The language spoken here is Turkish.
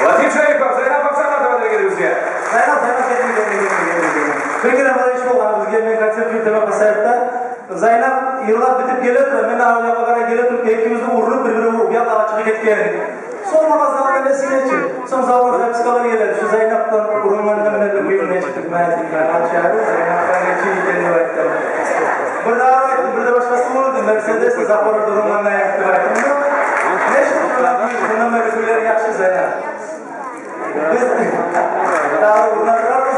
Latif Şerifov, Zeynep Aksan'a da geliyoruz ya. Zeynep gelmiyor. Peki de bana iş olmalı. Biz gelmeyen konser bir tema kasayette. Zeynep yıllar bitip geliyor. Ben ağabey kadar geliyor. Ikimiz de uğurlup birbirine vurup ya da açık gitken. Son namazdan öylesine için. Son zamanlarda psikalar gelir. Şu Zeynep'ten urumlarından beri buyurun eşitlik meğetikler. Açıyorum. Zeynep'ten geçiyor gidelim öğrettim. Burada başkası olurdu. Mercedes'te Zapor'da urumlarından yaptı öğrettim. Ne şükür bundan beri kuyuları yakşı Zeynep. Biz daha urumlarlar